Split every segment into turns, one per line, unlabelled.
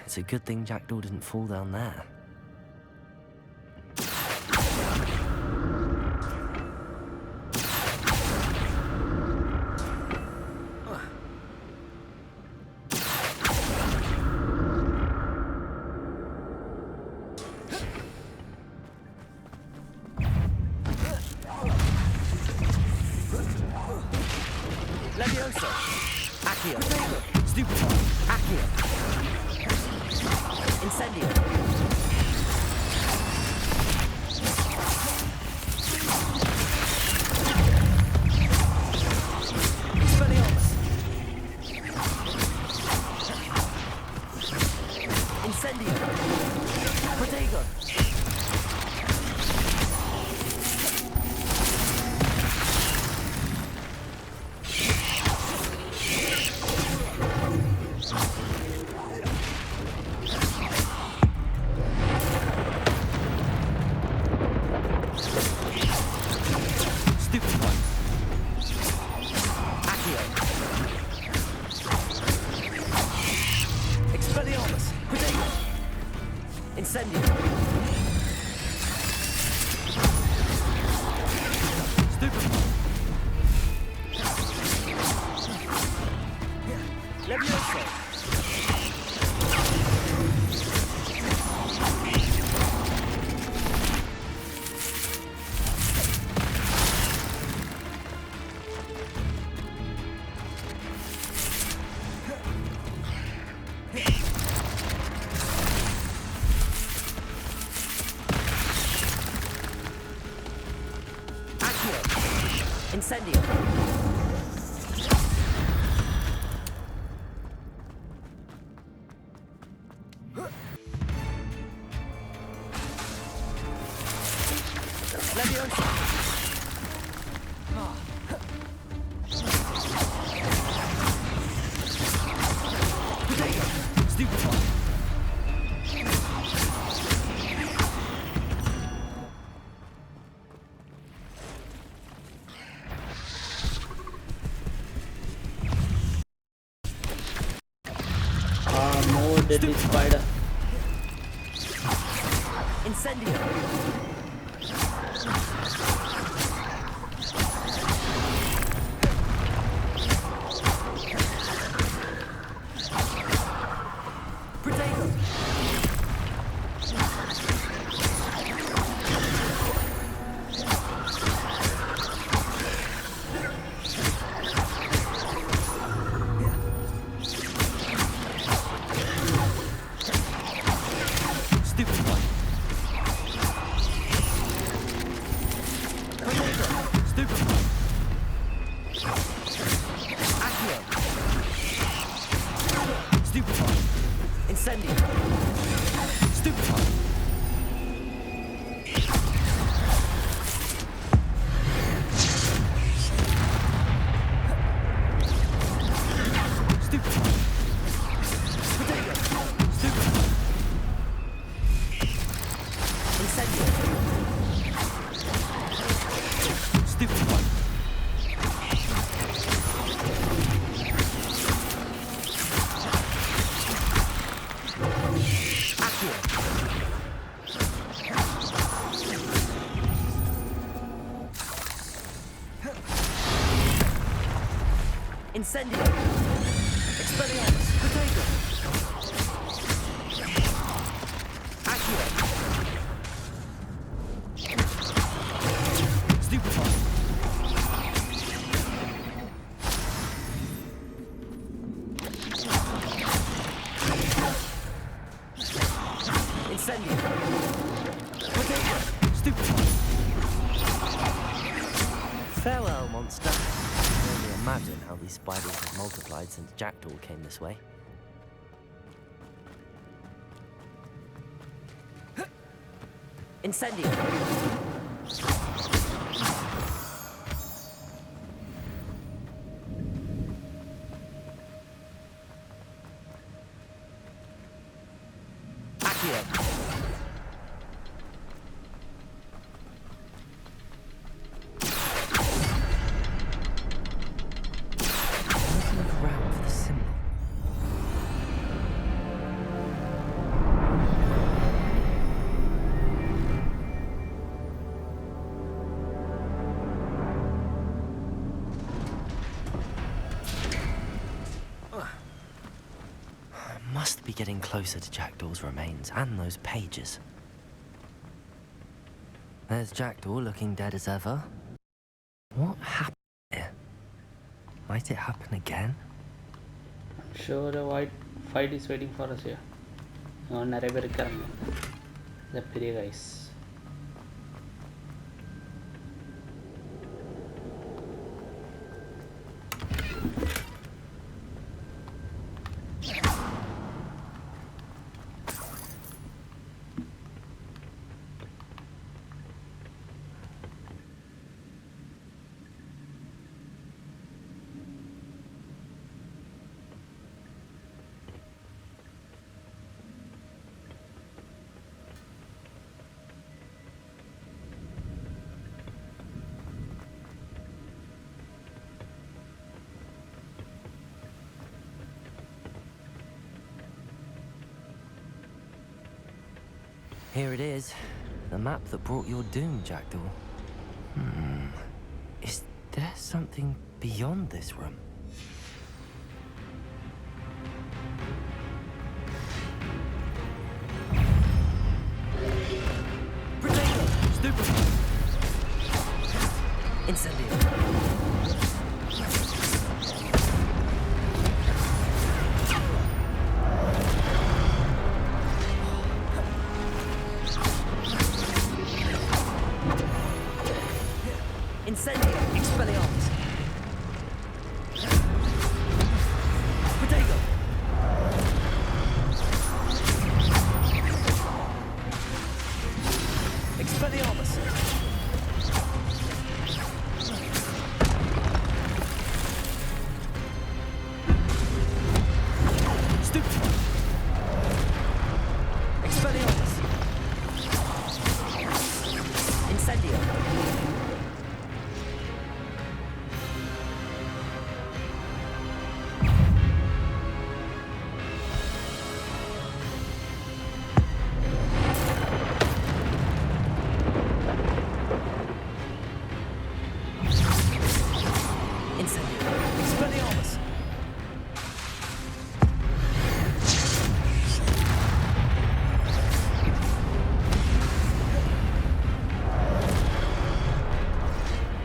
It's a good thing Jackdaw didn't fall down there.
Levioso! Accio! Stupefy! Accio! Incendio! Expelliarmus! Incendio! Protego! Incendio! Stupefy! Levioso! Incendio! Levioso! Protego! Stupefy!
More deadly spider.
Incendio! Protego! Stupefy! Stupefy! Accio! Stupefy! Incendio! Stupefy! Stupefy! Protego! Stupefy! Incendio! Stupefy! Accio! Incendio! Expelliarmus! Protego! Accio! Stupefy! Incendio! Protego! Stupefy!
Farewell, monster. I can only imagine how these spiders have multiplied since Jackdaw came this way.
Incendio! Accio!
be getting closer to Jackdaw's remains and those pages. There's Jackdaw looking dead as ever. What happened here? Might it happen again?
I'm sure a white fight is waiting for us here. நிறைய பேர் இருக்காங்க இந்த பெரிய guys.
Here it is, the map that brought your doom, Jackdaw. Is there something beyond this room?
Potato! Stupefy! Incendio! Incendio! Expelliarmus! Potato! Expelliarmus! Stupefy! Expelliarmus! Incendio! Expelliarmus!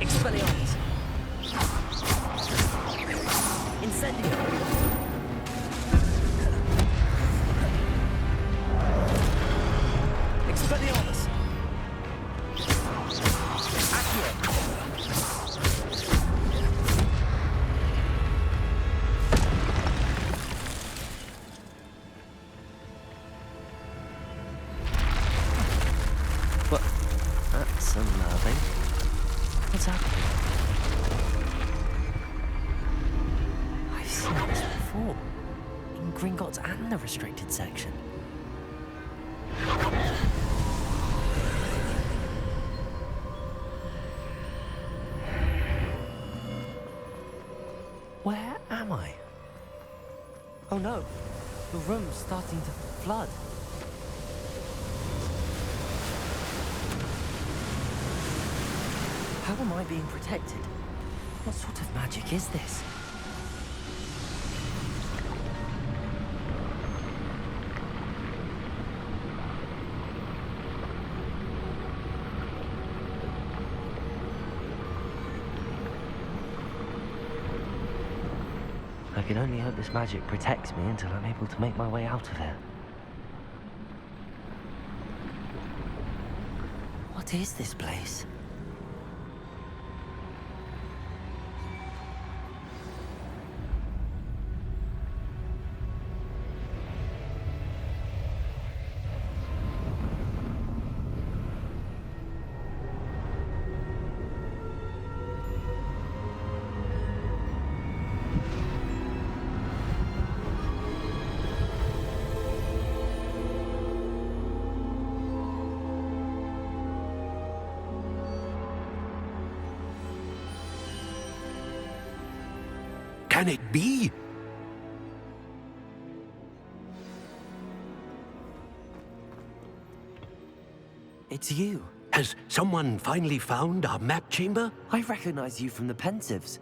Expelliarmus! Incendio! Expelliarmus! Accio!
What? That's unnerving. What's happening? I've seen this before. In Gringotts and the restricted section. Where am I? Oh no, the room's starting to flood. How am I being protected? What sort of magic is this? I can only hope this magic protects me until I'm able to make my way out of here. What is this place?
Can it be?
It's you.
Has someone finally found our map chamber?
I recognize you from the Pensives.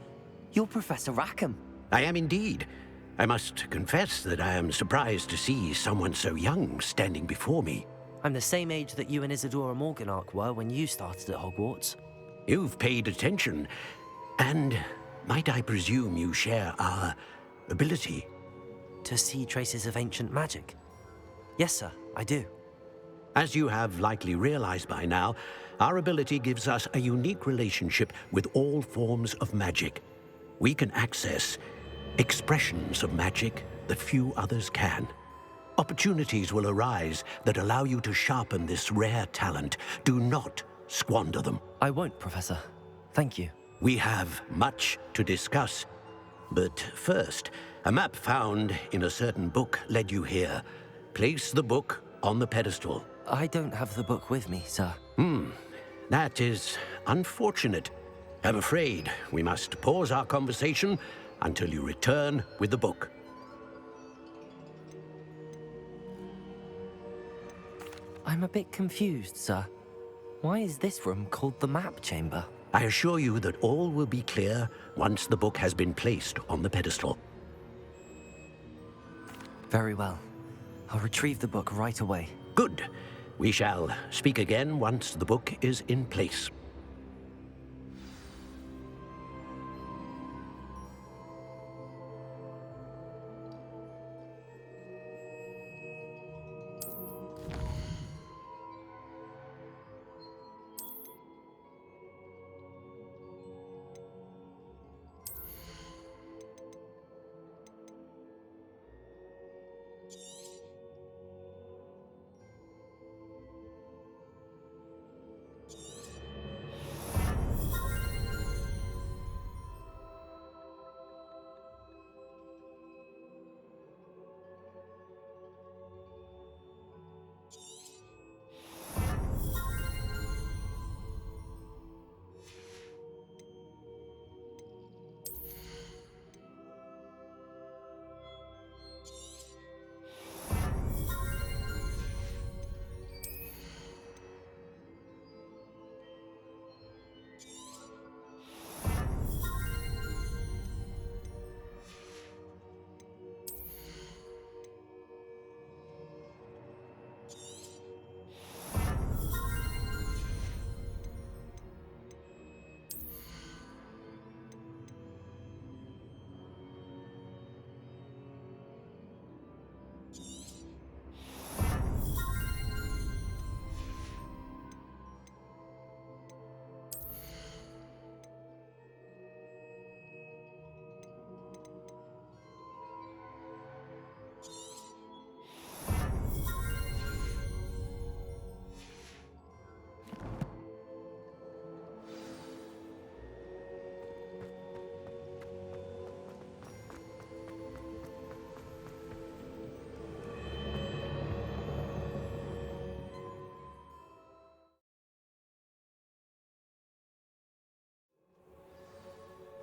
You're Professor Rackham.
I am indeed. I must confess that I am surprised to see someone so young standing before me.
I'm the same age that you and Isadora Morganach were when you started at Hogwarts.
You've paid attention, and might I presume you share our ability?
To see traces of ancient magic? Yes, sir, I do.
As you have likely realized by now, our ability gives us a unique relationship with all forms of magic. We can access expressions of magic that few others can. Opportunities will arise that allow you to sharpen this rare talent. Do not squander them.
I won't, Professor. Thank you.
We have much to discuss. But first, a map found in a certain book led you here. Place the book on the pedestal.
I don't have the book with me, sir.
That is unfortunate. I'm afraid we must pause our conversation until you return with the book.
I'm a bit confused, sir. Why is this room called the map chamber?
I assure you that all will be clear once the book has been placed on the pedestal.
Very well. I'll retrieve the book right away.
Good. We shall speak again once the book is in place.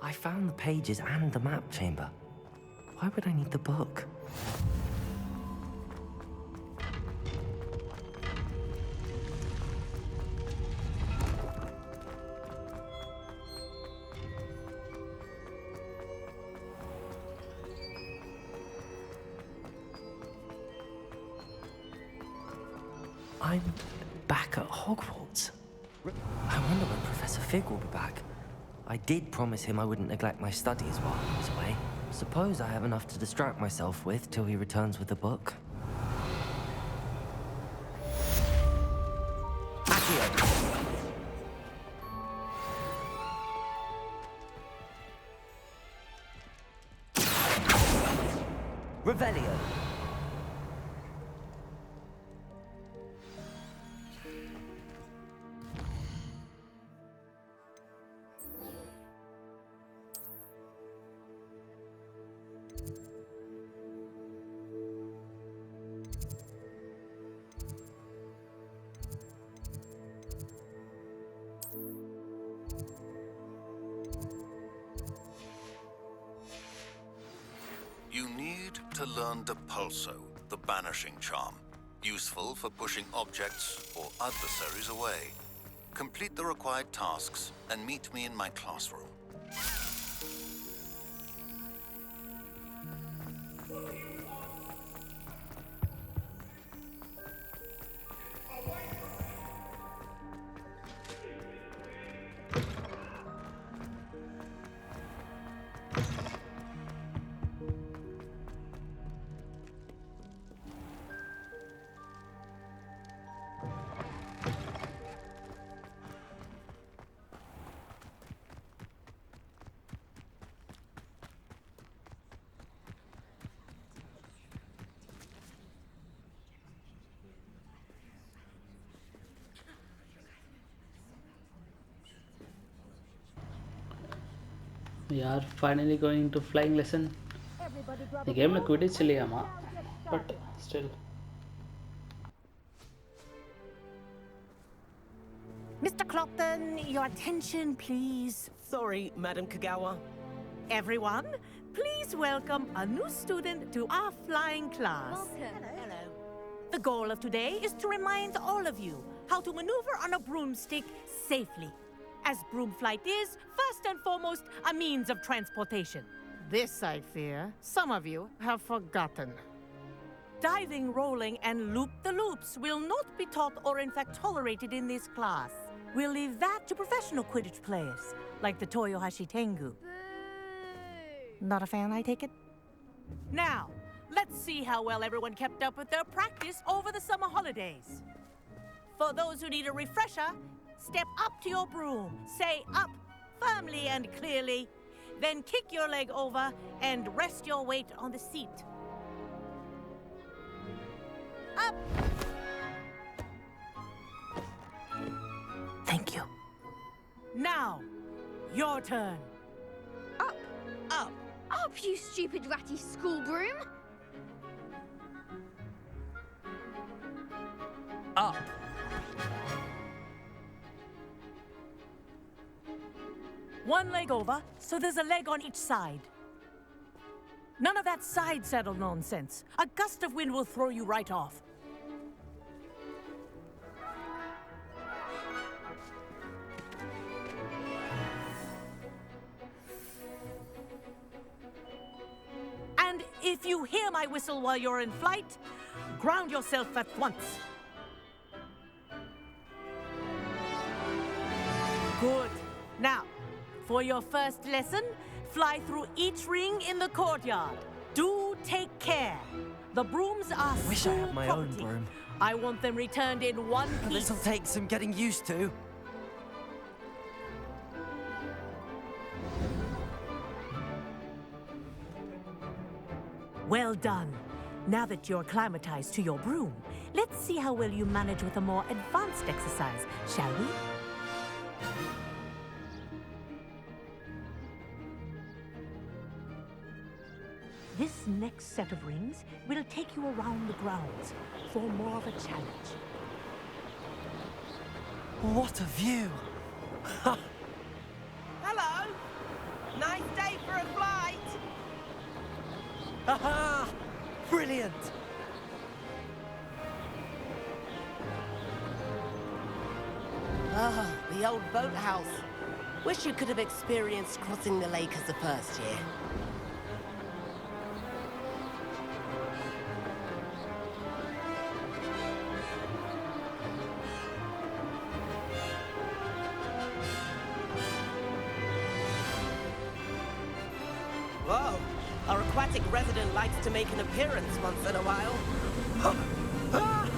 I found the pages and the map chamber. Why would I need the book? I'm back at Hogwarts. I wonder when Professor Fig will be back. I did promise him I wouldn't neglect my studies while he was away. Suppose I have enough to distract myself with till he returns with the book.
Accio. Revelio.
You need to learn Depulso, the banishing charm, useful for pushing objects or adversaries away. Complete the required tasks and meet me in my classroom.
We are finally going to flying lesson. The game la Quidditch illiyama, but still.
Mr. Clopton, your attention, please.
Sorry, Madam Kagawa.
Everyone, please welcome a new student to our flying class.
Hello.
The goal of today is to remind all of you how to maneuver on a broomstick safely, as broom flight is, first and foremost, a means of transportation.
This, I fear, some of you have forgotten.
Diving, rolling, and loop-the-loops will not be taught or in fact tolerated in this class. We'll leave that to professional Quidditch players, like the Toyohashi Tengu.
Not a fan, I take it?
Now, let's see how well everyone kept up with their practice over the summer holidays. For those who need a refresher, step up to your broom, say up firmly and clearly, then kick your leg over and rest your weight on the seat. Up! Thank you. Now, your turn.
Up,
Up.
up, you stupid ratty school broom!
Up.
One leg over, so there's a leg on each side. None of that side saddle nonsense. A gust of wind will throw you right off. And if you hear my whistle while you're in flight, ground yourself at once. Good. Now, for your first lesson, fly through each ring in the courtyard. Do take care. The brooms are
Wish I had
school
my own
property.
broom.
I want them returned in one piece.
This'll take some getting used to.
Well done. Now that you're acclimatized to your broom, let's see how well you manage with a more advanced exercise, shall we? This next set of rings will take you around the grounds for more of a challenge.
What a view!
Hello. Nice day for a flight.
Aha! Brilliant!
Ah, the old boathouse. Wish you could have experienced crossing the lake as a first year. Whoa! Our aquatic resident likes to make an appearance once in a while.
Ha!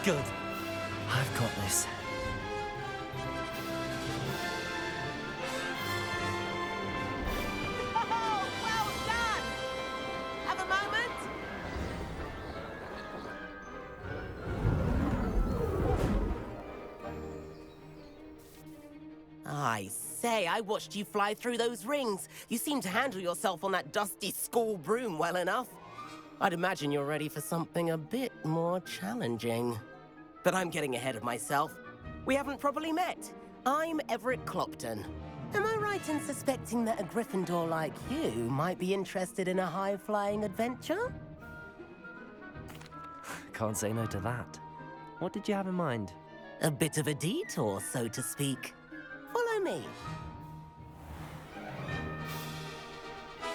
Good. I've got this.
Oh, well done! Have a moment? I say, I watched you fly through those rings. You seem to handle yourself on that dusty school broom well enough. I'd imagine you're ready for something a bit more challenging. But I'm getting ahead of myself. We haven't properly met. I'm Everett Clopton. Am I right in suspecting that a Gryffindor like you might be interested in a high-flying adventure?
Can't say no to that. What did you have in mind?
A bit of a detour, so to speak. Follow me.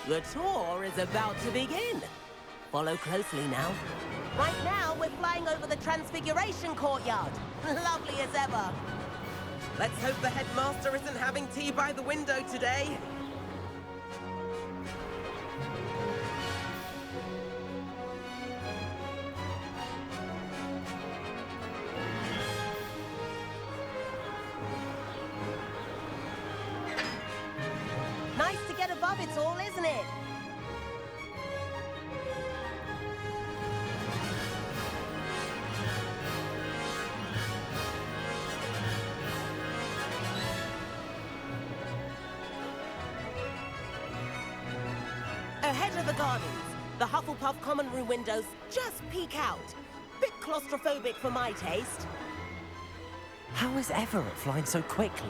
The tour is about to begin. Follow closely now. Right now, we're flying over the Transfiguration Courtyard. Lovely as ever. Let's hope the headmaster isn't having tea by the window today. Nice to get above of it all, isn't it? Ahead of the gardens, the Hufflepuff common room windows just peek out. Bit claustrophobic for my taste.
How is Everett flying so quickly?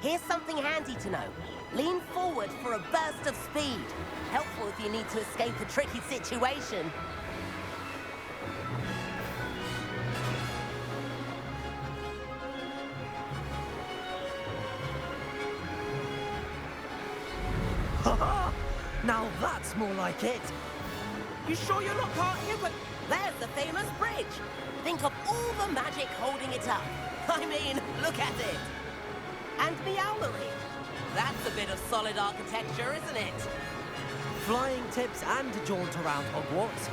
Here's something handy to know. Lean forward for a burst of speed. Helpful if you need to escape a tricky situation.
Now that's more like it.
You sure you're not caught here? But there's the famous bridge. Think of all the magic holding it up. I mean, look at it. And the owlery. That's a bit of solid architecture, isn't it?
Flying tips and a jaunt around Hogwarts.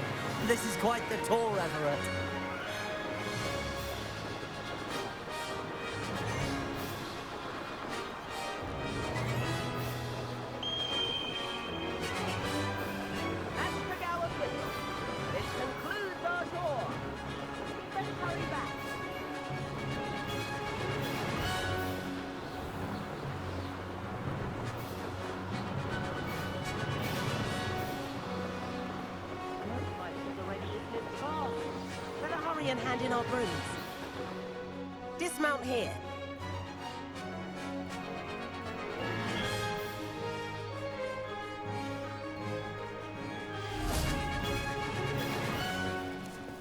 This is quite the tour, Everett.
That's the Gower's whistle. This concludes our tour. Let's hurry back. Better hurry and hand in our brooms. Dismount here.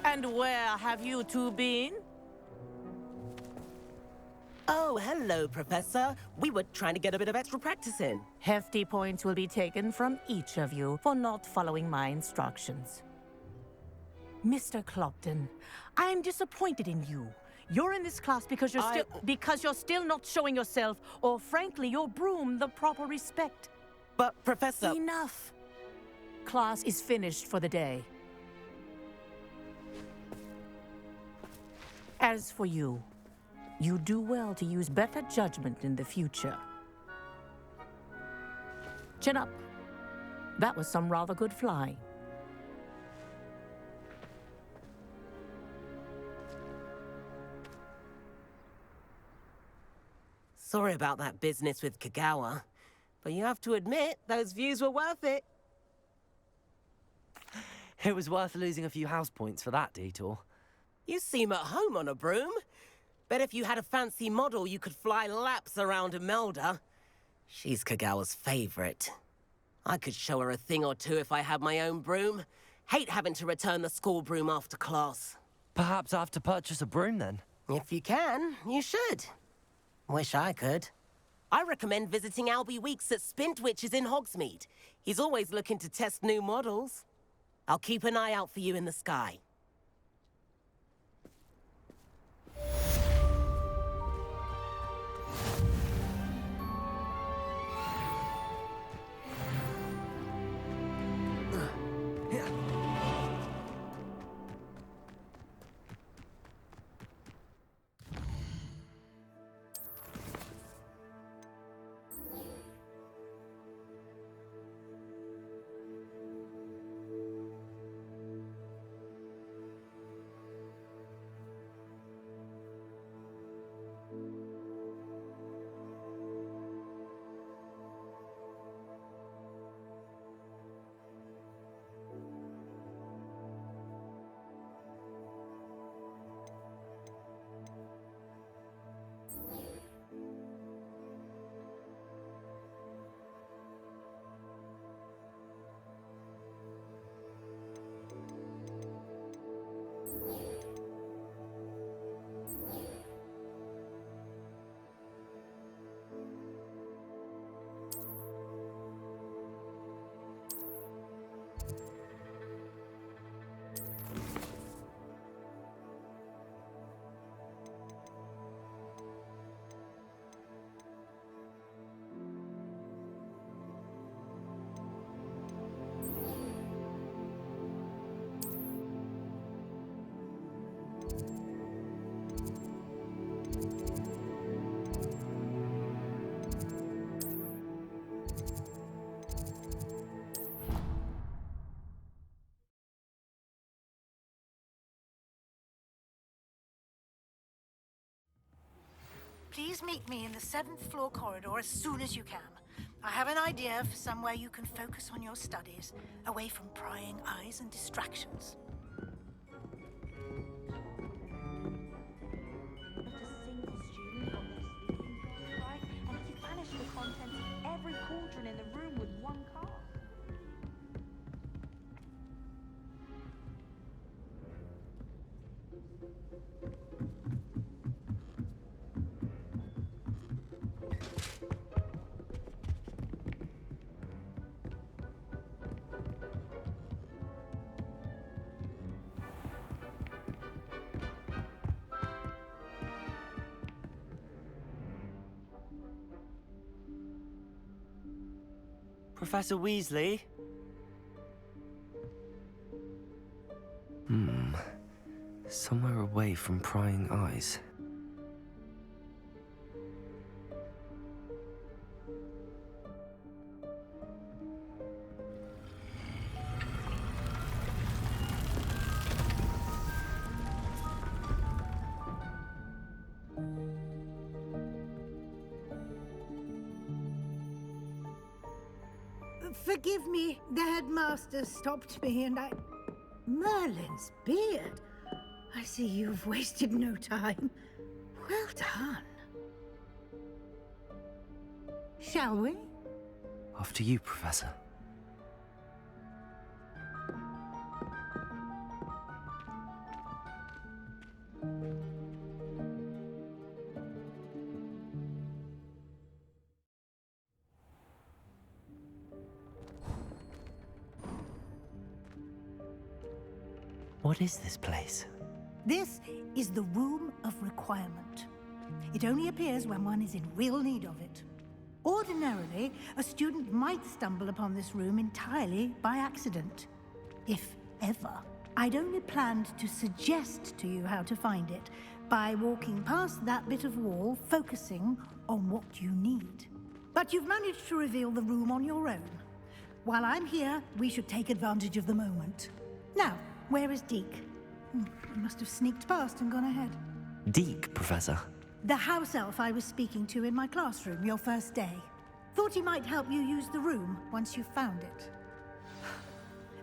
And where have you two been?
Oh, hello, Professor. We were trying to get a bit of extra practice in.
Hefty points will be taken from each of you for not following my instructions. Mr. Clopton, I am disappointed in you. You're in this class because you're still not showing yourself, or frankly, your broom the proper respect.
But, Professor...
Enough. Class is finished for the day. As for you, you do well to use better judgment in the future. Chin up. That was some rather good flying.
Sorry about that business with Kagawa, but you have to admit, those views were worth it.
It was worth losing a few house points for that detour.
You seem at home on a broom. Bet if you had a fancy model, you could fly laps around Imelda. She's Kagawa's favorite. I could show her a thing or two if I had my own broom. Hate having to return the school broom after class.
Perhaps I have to purchase a broom then.
If you can, you should. Wish I could. I recommend visiting Albie Weeks at Spintwitches in Hogsmeade. He's always looking to test new models. I'll keep an eye out for you in the sky.
Please meet me in the 7th floor corridor as soon as you can. I have an idea for somewhere you can focus on your studies, away from prying eyes and distractions.
Not a single student got their sleeping pills right, and he vanished the contents of every cauldron in the room with one cast.
Professor Weasley? Somewhere away from prying eyes.
Forgive me, the headmaster stopped me and I... Merlin's beard. I see you've wasted no time. Well done. Shall we?
After you, Professor. What is this place?
This is the Room of Requirement. It only appears when one is in real need of it. Ordinarily, a student might stumble upon this room entirely by accident, if ever. I'd only planned to suggest to you how to find it by walking past that bit of wall, focusing on what you need. But you've managed to reveal the room on your own. While I'm here, we should take advantage of the moment. Now, where is Deke? He must have sneaked past and gone ahead.
Deke, Professor.
The house elf I was speaking to in my classroom your first day. Thought he might help you use the room once you found it.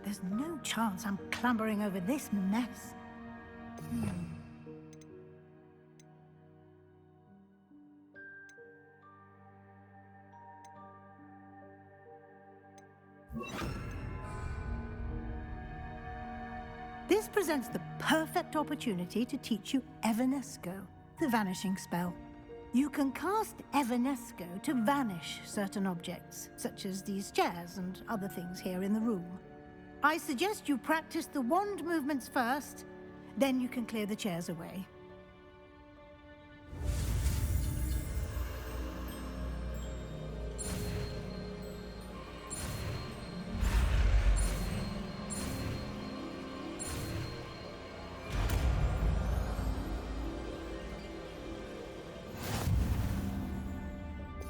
There's no chance I'm clambering over this mess. This presents the perfect opportunity to teach you Evanesco, the vanishing spell. You can cast Evanesco to vanish certain objects, such as these chairs and other things here in the room. I suggest you practice the wand movements first, then you can clear the chairs away.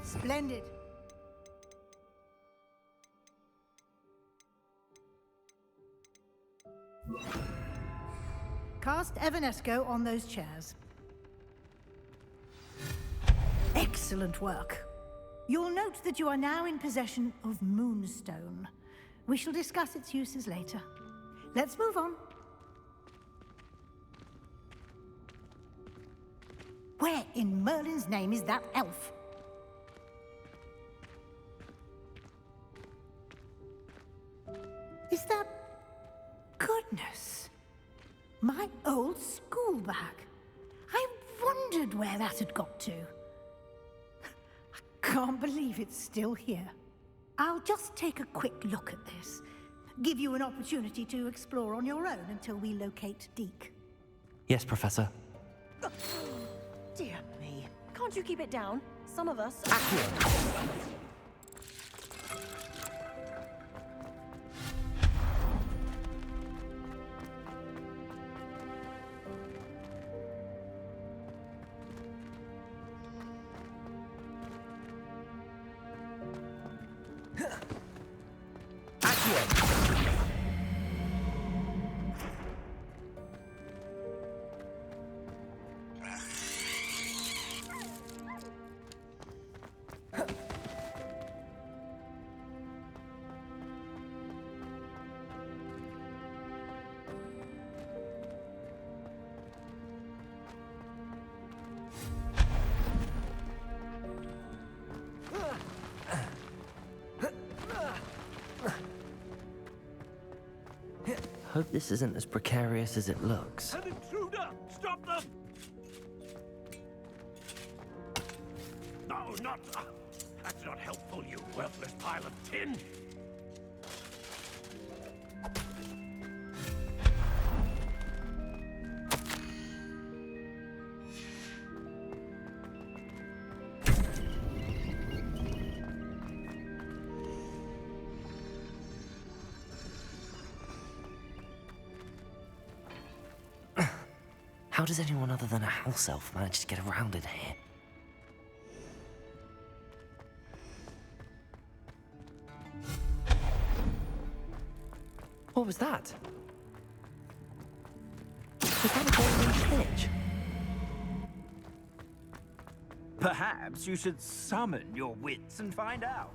Splendid. Cast Evanesco on those chairs. Excellent work. You'll note that you are now in possession of Moonstone. We shall discuss its uses later. Let's move on. Where in Merlin's name is that elf? Is that... Goodness. My old school bag. I wondered where that had got to. I can't believe it's still here. I'll just take a quick look at this. Give you an opportunity to explore on your own until we locate Deke.
Yes, Professor.
Dear me. Can't you keep it down? Some of us...
Hope this isn't as precarious as it looks.
An intruder! Stop them! No, not... that's not helpful, you worthless pile of tin!
How does anyone other than a house elf manage to get around in here? What was that? Was that a golden snitch?
Perhaps you should summon your wits and find out.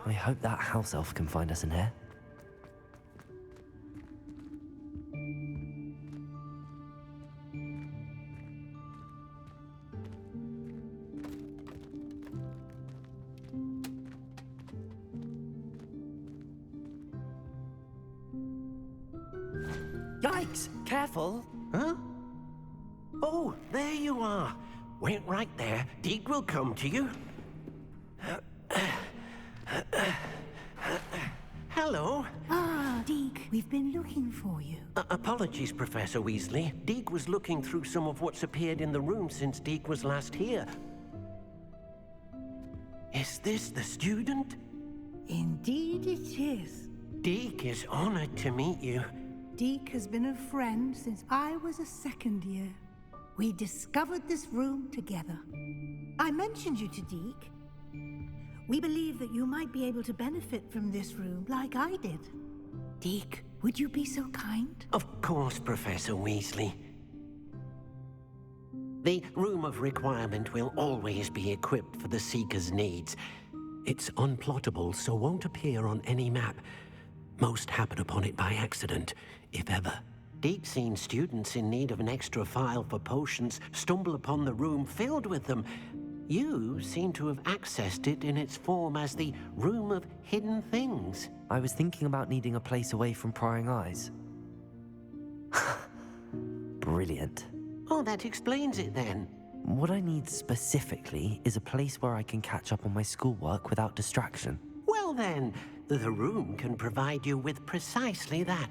I hope that house elf can find us in here.
Yikes! Careful! Huh? Oh, there you are. Wait right there. Deke will come to you. Hello.
Ah, Deke, we've been looking for you.
Apologies, Professor Weasley. Deke was looking through some of what's appeared in the room since Deke was last here. Is this the student?
Indeed it is.
Deke is honored to meet you.
Deke has been a friend since I was a second year. We discovered this room together. I mentioned you to Deke. We believe that you might be able to benefit from this room like I did. Deke, would you be so kind?
Of course, Professor Weasley. The Room of Requirement will always be equipped for the Seeker's needs. It's unplottable, so won't appear on any map. Most happen upon it by accident, if ever. Deke's seen students in need of an extra file for potions stumble upon the room filled with them. You seem to have accessed it in its form as the Room of Hidden Things.
I was thinking about needing a place away from prying eyes. Brilliant.
Oh, that explains it then.
What I need specifically is a place where I can catch up on my schoolwork without distraction.
Well then, the room can provide you with precisely that.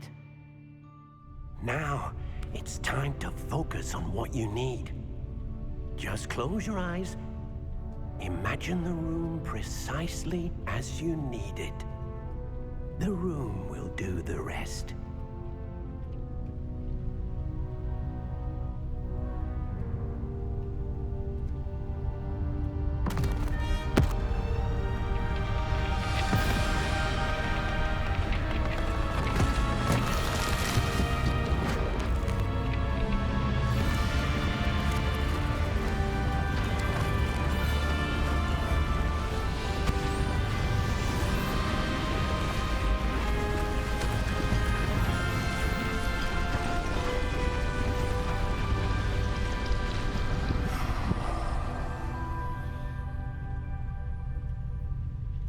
Now, it's time to focus on what you need. Just close your eyes. Imagine the room precisely as you need it. The room will do the rest.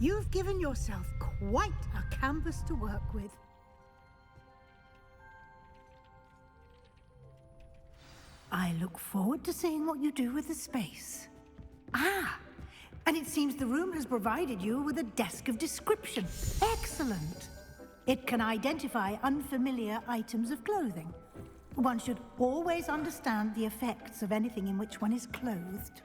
You've given yourself quite a canvas to work with. I look forward to seeing what you do with the space. Ah, and it seems the room has provided you with a desk of description. Excellent. It can identify unfamiliar items of clothing. One should always understand the effects of anything in which one is clothed.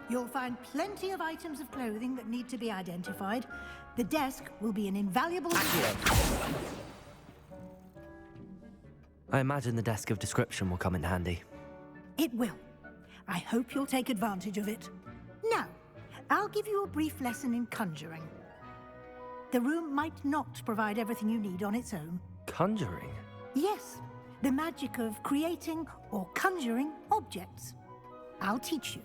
You'll find plenty of items of clothing that need to be identified. The desk will be an invaluable...
I imagine the desk of description will come in handy.
It will. I hope you'll take advantage of it. Now, I'll give you a brief lesson in conjuring. The room might not provide everything you need on its own.
Conjuring?
Yes, the magic of creating or conjuring objects. I'll teach you.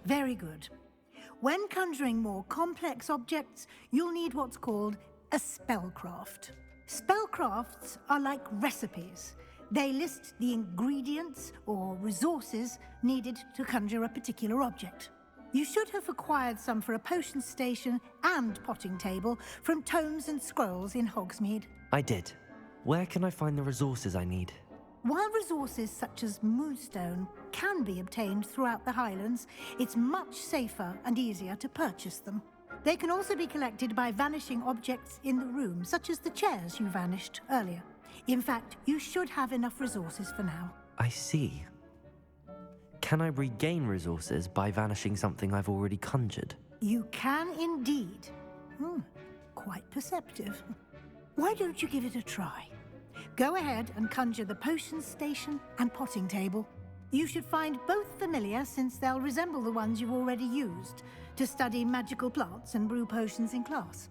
Very good. When conjuring more complex objects, you'll need what's called a spellcraft. Spellcrafts are like recipes. They list the ingredients or resources needed to conjure a particular object. You should have acquired some for a potion station and potting table from tomes and scrolls in Hogsmeade.
I did. Where can I find the resources I need?
While resources such as moonstone can be obtained throughout the Highlands, it's much safer and easier to purchase them. They can also be collected by vanishing objects in the room, such as the chairs you vanished earlier. In fact, you should have enough resources for now.
I see. Can I regain resources by vanishing something I've already conjured?
You can indeed. Quite perceptive. Why don't you give it a try? Go ahead and conjure the potion station and potting table. You should find both familiar, since they'll resemble the ones you've already used to study magical plants and brew potions in class.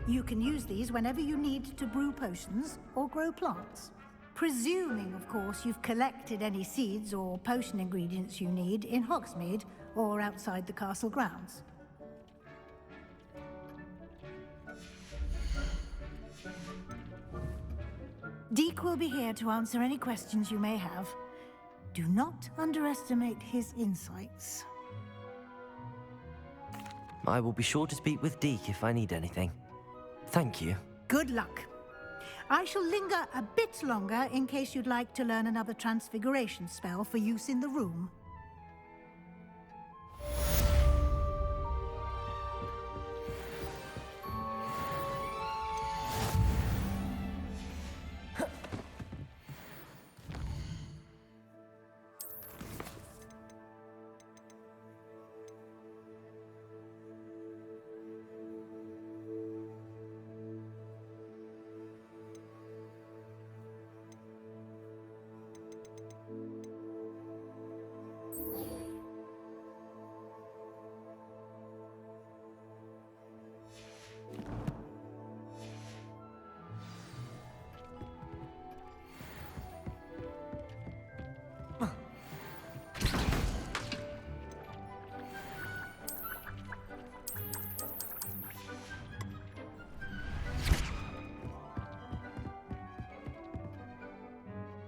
You can use these whenever you need to brew potions or grow plants. Presuming, of course, you've collected any seeds or potion ingredients you need in Hogsmeade or outside the castle grounds. Deke will be here to answer any questions you may have. Do not underestimate his insights.
I will be sure to speak with Deke if I need anything. Thank you.
Good luck. I shall linger a bit longer in case you'd like to learn another transfiguration spell for use in the room.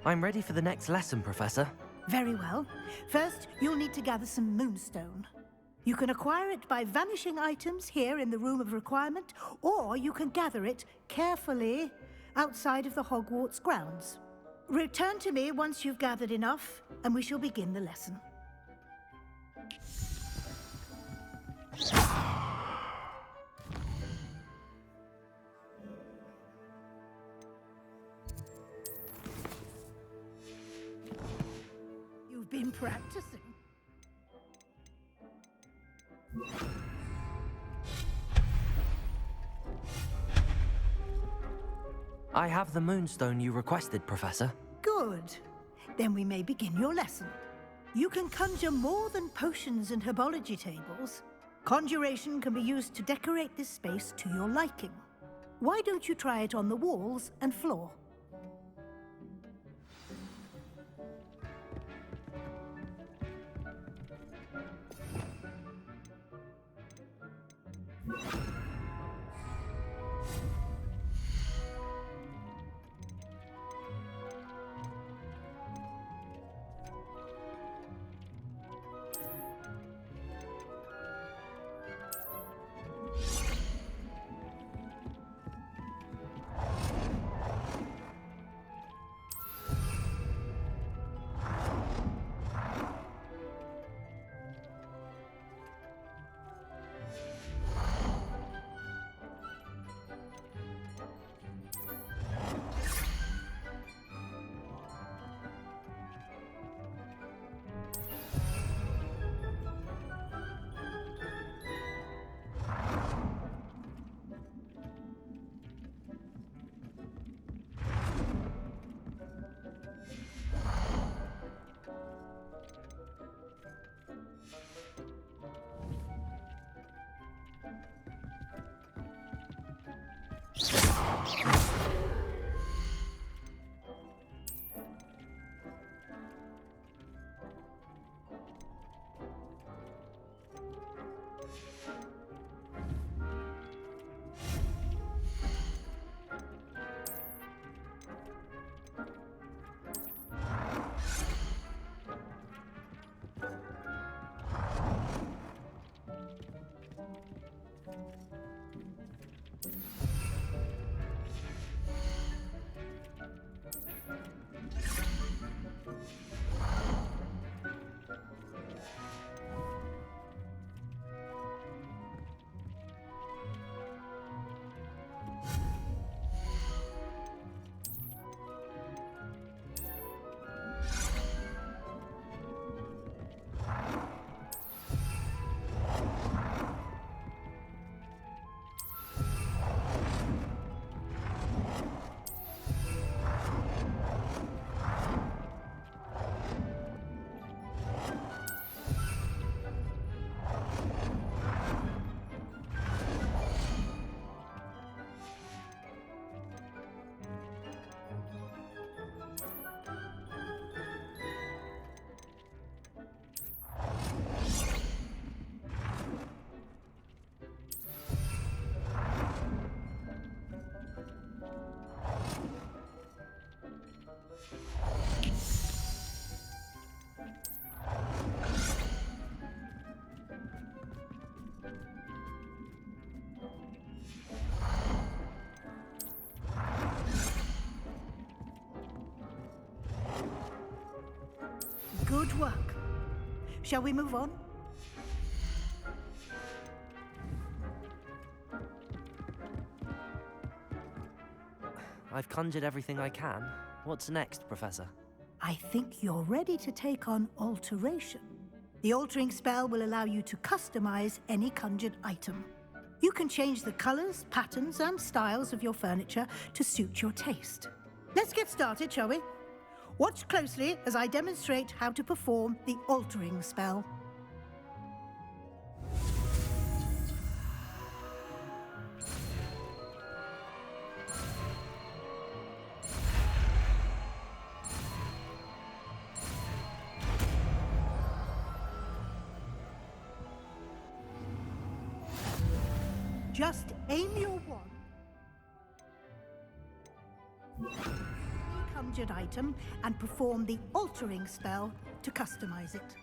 I'm ready for the next lesson, Professor.
Very well. First, you'll need to gather some moonstone. You can acquire it by vanishing items here in the Room of Requirement, or you can gather it carefully outside of the Hogwarts grounds. Return to me once you've gathered enough, and we shall begin the lesson. You've been practicing.
I have the moonstone you requested, Professor.
Good. Then we may begin your lesson. You can conjure more than potions and herbology tables. Conjuration can be used to decorate this space to your liking. Why don't you try it on the walls and floor? Shall we move on?
I've conjured everything I can. What's next, Professor?
I think you're ready to take on alteration. The altering spell will allow you to customize any conjured item. You can change the colors, patterns, and styles of your furniture to suit your taste. Let's get started, shall we? Watch closely as I demonstrate how to perform the altering spell. Just aim your wand. Conjured item and perform the altering spell to customize it.